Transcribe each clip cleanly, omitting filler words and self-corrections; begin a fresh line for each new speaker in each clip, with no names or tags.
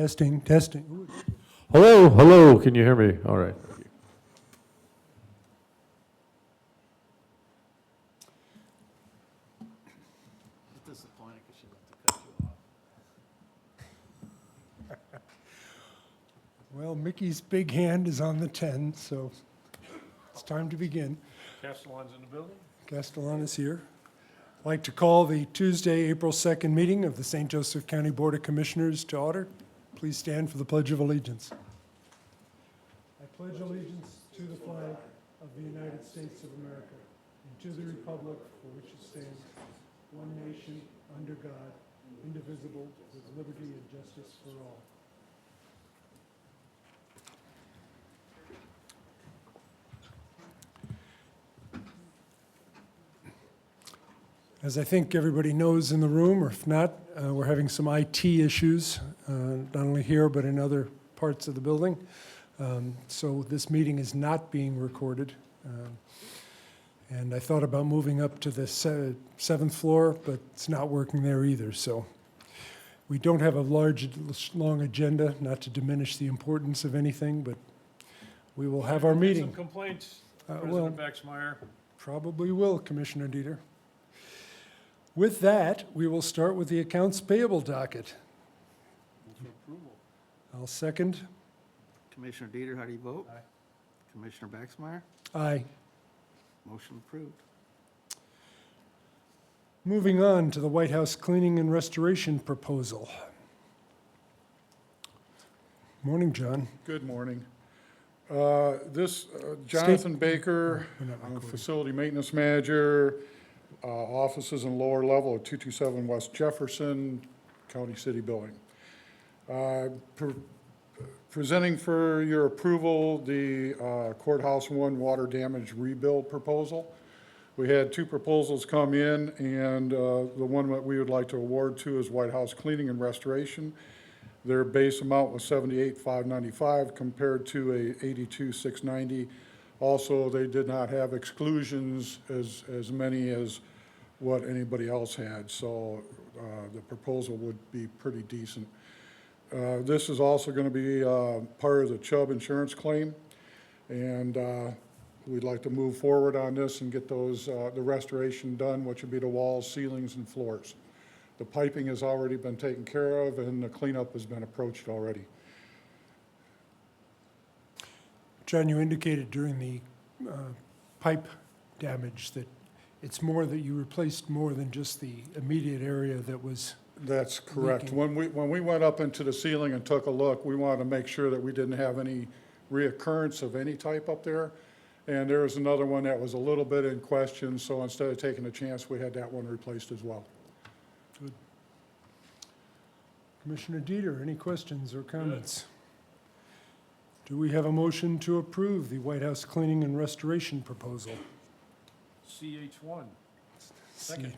Testing, testing. Ooh.
Hello, hello, can you hear me? All right.
It's disappointing because she left to cut you off.
Well, Mickey's big hand is on the 10, so it's time to begin.
Castellan's in the building?
Castellan is here. I'd like to call the Tuesday, April 2nd meeting of the St. Joseph County Board of Commissioners to order. Please stand for the Pledge of Allegiance. I pledge allegiance to the flag of the United States of America and to the republic for which it stands, one nation, under God, indivisible, with liberty and justice for all. As I think everybody knows in the room, or if not, we're having some IT issues, not only here but in other parts of the building. So this meeting is not being recorded. And I thought about moving up to the seventh floor, but it's not working there either. So we don't have a long agenda, not to diminish the importance of anything, but we will have our meeting.
Some complaints,
well-
President Baxmeyer.
Probably will, Commissioner Dieter. With that, we will start with the accounts payable docket.
Move for approval.
I'll second.
Commissioner Dieter, how do you vote?
Aye.
Commissioner Baxmeyer?
Aye.
Motion approved.
Moving on to the White House cleaning and restoration proposal.
Morning, John.
Good morning. Jonathan Baker,
We're not recording.
Facility Maintenance Manager, offices and lower level of 227 West Jefferson, County City Building. Presenting for your approval the Courthouse 1 water damage rebuild proposal. We had two proposals come in, and the one that we would like to award to is White House Cleaning and Restoration. Their base amount was $78,595 compared to a $82,690. Also, they did not have exclusions as many as what anybody else had, so the proposal would be pretty decent. This is also going to be part of the Chubb insurance claim, and we'd like to move forward on this and get those the restoration done, which would be the walls, ceilings, and floors. The piping has already been taken care of, and the cleanup has been approached already.
John, you indicated during the pipe damage that it's more that you replaced more than just the immediate area that was.
That's correct.
Leaking.
When we went up into the ceiling and took a look, we wanted to make sure that we didn't have any reoccurrence of any type up there. And there was another one that was a little bit in question, so instead of taking a chance, we had that one replaced as well.
Good. Commissioner Dieter, any questions or comments? Do we have a motion to approve the White House cleaning and restoration proposal?
CH1. Second.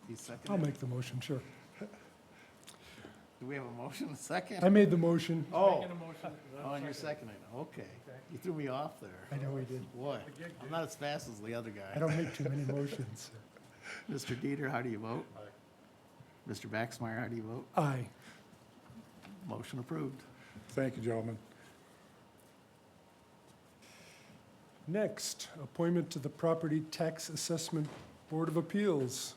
You second
I'll
it?
make the motion, sure.
Do we have a motion, a second?
I made the motion.
Oh,
Making a motion.
oh, and you're seconding it, okay. You threw me off there.
I know we did.
Boy, I'm not as fast as the other
I
guy.
don't make too many motions.
Mr. Dieter, how do you vote? Mr. Baxmeyer, how do you vote?
Aye.
Motion approved.
Thank you, gentlemen.
Next, appointment to the Property Tax Assessment Board of Appeals.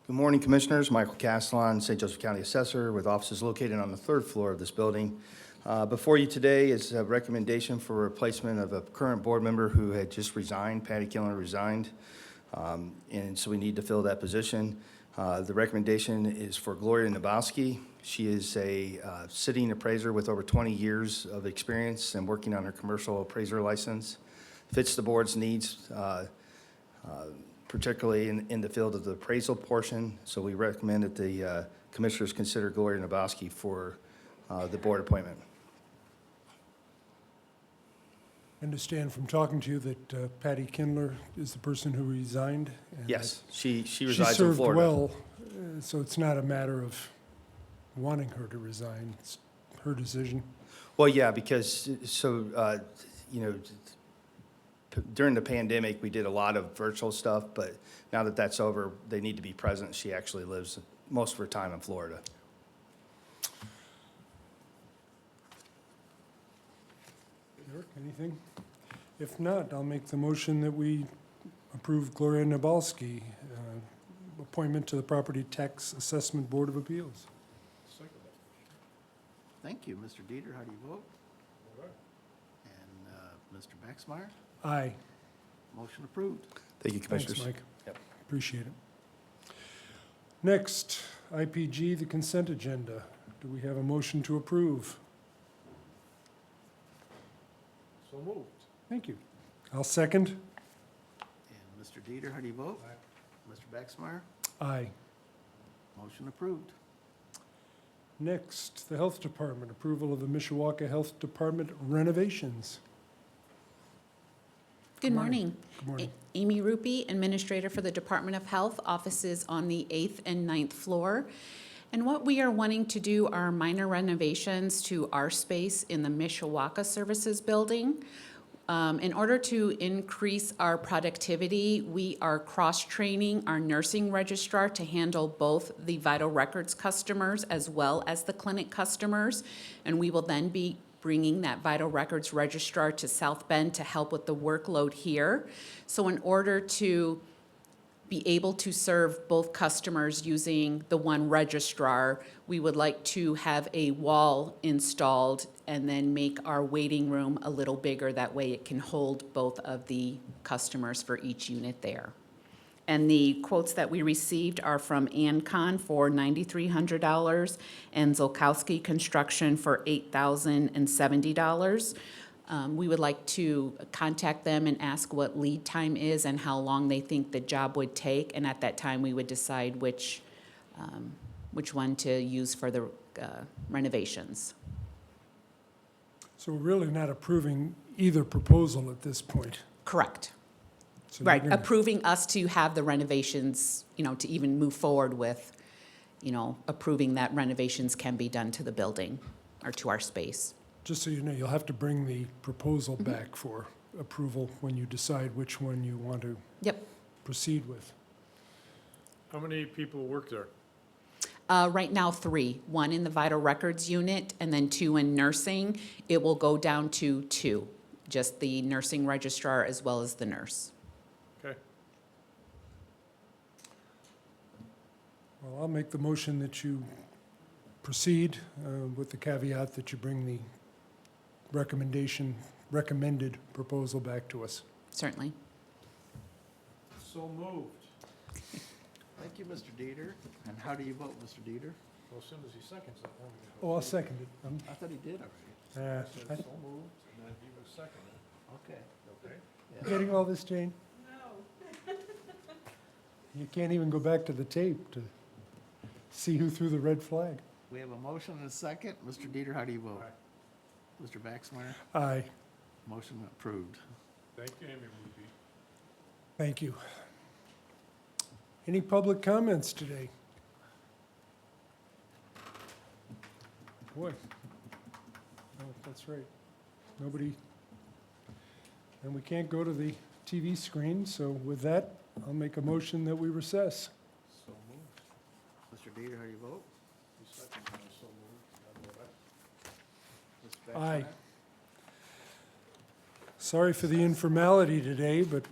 Good morning, Commissioners. Michael Castellan, St. Joseph County Assessor, with offices located on the third floor of this building. Before you today is a recommendation for replacement of a current board member who had just resigned. Patty Killner resigned, and so we need to fill that position. The recommendation is for Gloria Nabowski. She is a sitting appraiser with over 20 years of experience and working on her commercial appraiser license. Fits the board's needs, particularly in the field of the appraisal portion. So we recommend that the Commissioners consider Gloria Nabowski for the board appointment.
I understand from talking to you that Patty Kindler is the person who resigned. And
Yes, she
She
resides in
served
Florida.
well, so it's not a matter of wanting her to resign. It's her decision.
Well, yeah, because, you know, during the pandemic, we did a lot of virtual stuff, but now that that's over, they need to be present. She actually lives most of her time in Florida.
Eric, anything? If not, I'll make the motion that we approve Gloria Nabalski, appointment to the Property Tax Assessment Board of Appeals.
Second.
Thank you. Mr. Dieter, how do you vote?
All right.
And Mr. Baxmeyer?
Aye.
Motion approved.
Thank you,
Thanks,
Commissioners.
Mike.
Yep.
Appreciate it. Next, IPG, the consent agenda. Do we have a motion to approve?
So moved.
Thank you. I'll second.
And Mr. Dieter, how do you vote? Mr. Baxmeyer?
Aye.
Motion approved.
Next, the Health Department, approval of the Mishawaka Health Department renovations.
Good
morning.
morning.
Good morning.
Amy Rupi, Administrator for the Department of Health, offices on the 8th and 9th floor. And what we are wanting to do are minor renovations to our space in the Mishawaka Services Building. In order to increase our productivity, we are cross-training our nursing registrar to handle both the vital records customers as well as the clinic customers. And we will then be bringing that vital records registrar to South Bend to help with the workload here. So in order to be able to serve both customers using the one registrar, we would like to have a wall installed and then make our waiting room a little bigger. That way it can hold both of the customers for each unit there. And the quotes that we received are from Ancon for $9,300 and Zolkowski Construction for $8,070. We would like to contact them and ask what lead time is and how long they think the job would take. And at that time, we would decide which one to use for the renovations.
So we're really not approving either proposal at this point.
Correct.
So
Right,
you're gonna-
approving us to have the renovations, to even move forward with, approving that renovations can be done to the building or to our space.
Just so you know, you'll have to bring the proposal back for approval when you decide which one you want to
Yep.
proceed with.
How many people work there?
Right now, 3, 1 in the vital records unit and then 2 in nursing. It will go down to 2, just the nursing registrar as well as the nurse.
Okay.
Well, I'll make the motion that you proceed with the caveat that you bring the recommended proposal back to us.
Certainly.
So moved.
Thank you, Mr. Dieter. And how do you vote, Mr. Dieter?
Well, as soon as he seconds it, then we can
Oh, I'll second it.
I thought he did already.
I said so moved, and then he was seconded.
Okay.
Okay.
Yeah.
Getting all this, Jane? No. You can't even go back to the tape to see who threw the red flag.
We have a motion and a second. Mr. Dieter, how do you vote?
Aye.
Mr. Baxmeyer?
Aye.
Motion approved.
Thank you, Amy Ruby.
Thank you. Any public comments today? Boy. Oh, that's right. Nobody. And we can't go to the TV screen, so with that, I'll make a motion that we recess.
So moved.
Mr. Dieter, how do you vote?
He seconded, and so moved, and I vote aye.
Mr.
Aye.
Baxmeyer?
Sorry for the informality today, but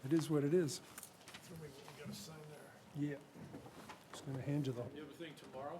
it is what it is.
We gotta sign there.
Yeah. Just gonna hand you the,
You have a thing tomorrow?